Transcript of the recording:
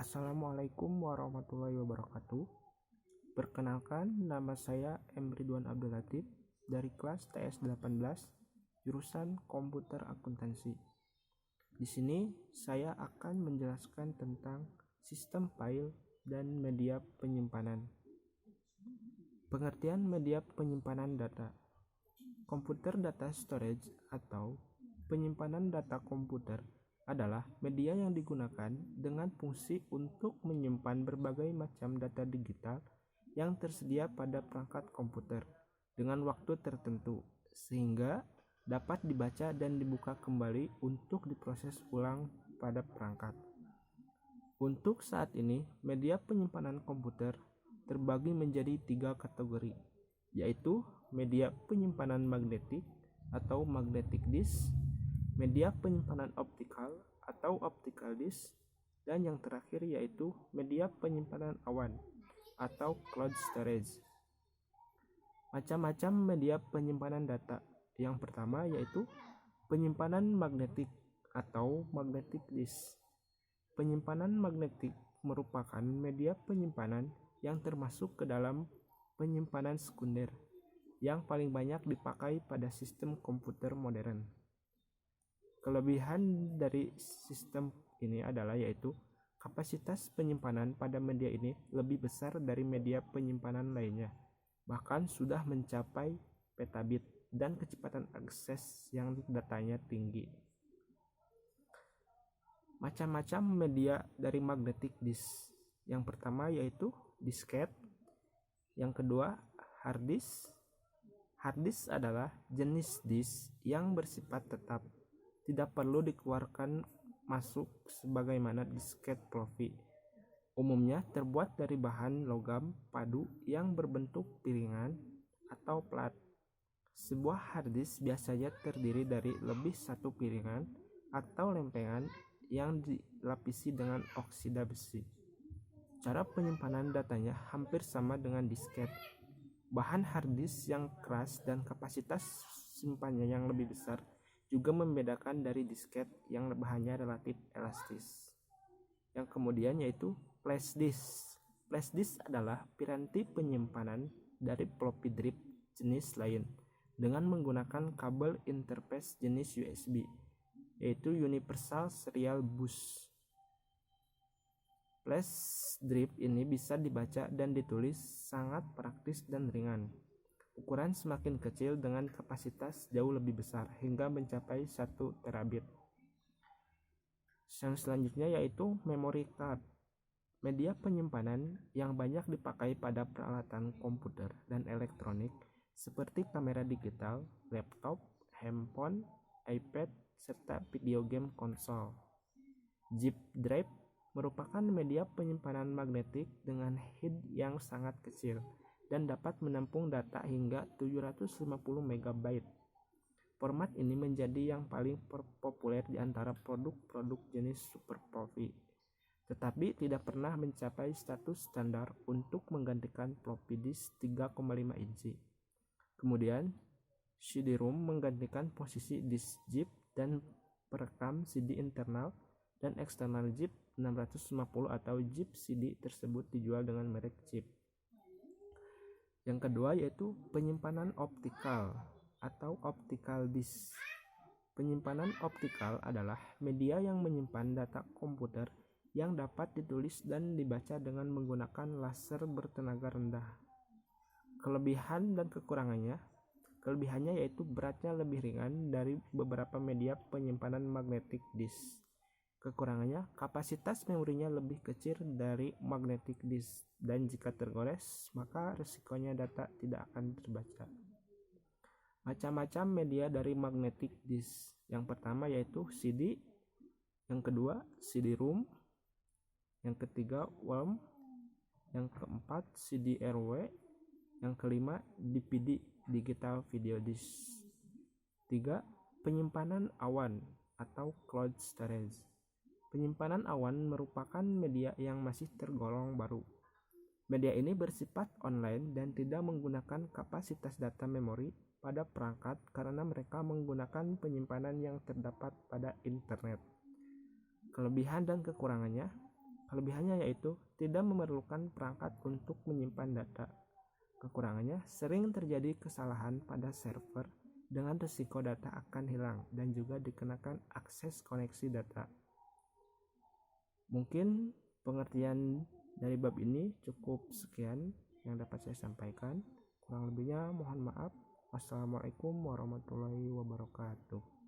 Assalamualaikum warahmatullahi wabarakatuh. Perkenalkan, nama saya M. Ridwan Abdul Latif dari kelas TS 18 jurusan Komputer Akuntansi. Di sini saya akan menjelaskan tentang sistem file dan media penyimpanan. Pengertian media penyimpanan data. Computer data storage atau penyimpanan data komputer adalah media yang digunakan dengan fungsi untuk menyimpan berbagai macam data digital yang tersedia pada perangkat komputer dengan waktu tertentu sehingga dapat dibaca dan dibuka kembali untuk diproses ulang pada perangkat. Untuk saat ini, media penyimpanan komputer terbagi menjadi 3 kategori, yaitu media penyimpanan magnetik atau magnetic disk, media penyimpanan optikal atau optical disk, dan yang terakhir yaitu media penyimpanan awan atau cloud storage. Macam-macam media penyimpanan data. Yang pertama yaitu penyimpanan magnetik atau magnetic disk. Penyimpanan magnetik merupakan media penyimpanan yang termasuk ke dalam penyimpanan sekunder yang paling banyak dipakai pada sistem komputer modern. Kelebihan dari sistem ini adalah yaitu kapasitas penyimpanan pada media ini lebih besar dari media penyimpanan lainnya, bahkan sudah mencapai petabit dan kecepatan akses yang datanya tinggi. Macam-macam media dari magnetic disk. Yang pertama yaitu disket, yang kedua hard disk. Hard disk adalah jenis disk yang bersifat tetap, tidak perlu dikeluarkan masuk sebagaimana disket floppy. Umumnya terbuat dari bahan logam padu yang berbentuk piringan atau plat. Sebuah hard disk biasanya terdiri dari lebih satu piringan atau lempengan yang dilapisi dengan oksida besi. Cara penyimpanan datanya hampir sama dengan disket. Bahan hard disk yang keras dan kapasitas simpannya yang lebih besar juga membedakan dari disket yang bahannya relatif elastis. Yang kemudian yaitu flash disk. Flash disk adalah piranti penyimpanan dari floppy drive jenis lain dengan menggunakan kabel interface jenis USB, yaitu Universal Serial Bus. Flash drive ini bisa dibaca dan ditulis sangat praktis dan ringan. Ukuran semakin kecil dengan kapasitas jauh lebih besar hingga mencapai 1 terabit. Yang selanjutnya yaitu memory card. Media penyimpanan yang banyak dipakai pada peralatan komputer dan elektronik seperti kamera digital, laptop, handphone, iPad, serta video game konsol. Zip drive merupakan media penyimpanan magnetik dengan head yang sangat kecil dan dapat menampung data hingga 750 MB. Format ini menjadi yang paling populer di antara produk-produk jenis Super Floppy, tetapi tidak pernah mencapai status standar untuk menggantikan floppy disk 3,5 inci. Kemudian, CD-ROM menggantikan posisi disk zip dan perekam CD internal dan eksternal zip 650 atau zip CD tersebut dijual dengan merek chip. Yang kedua yaitu penyimpanan optikal atau optical disk. Penyimpanan optikal adalah media yang menyimpan data komputer yang dapat ditulis dan dibaca dengan menggunakan laser bertenaga rendah. Kelebihan dan kekurangannya. Kelebihannya yaitu beratnya lebih ringan dari beberapa media penyimpanan magnetic disk. Kekurangannya, kapasitas memorinya lebih kecil dari magnetic disk dan jika tergores, maka risikonya data tidak akan terbaca. Macam-macam media dari magnetic disk. Yang pertama yaitu CD, yang kedua CD-ROM, yang ketiga WORM, yang keempat CD-RW, yang kelima DVD digital video disk. 3. Penyimpanan awan atau cloud storage. Penyimpanan awan merupakan media yang masih tergolong baru. Media ini bersifat online dan tidak menggunakan kapasitas data memori pada perangkat karena mereka menggunakan penyimpanan yang terdapat pada internet. Kelebihan dan kekurangannya. Kelebihannya yaitu tidak memerlukan perangkat untuk menyimpan data. Kekurangannya sering terjadi kesalahan pada server dengan risiko data akan hilang dan juga dikenakan akses koneksi data. Mungkin pengertian dari bab ini cukup sekian yang dapat saya sampaikan. Kurang lebihnya mohon maaf. Wassalamualaikum warahmatullahi wabarakatuh.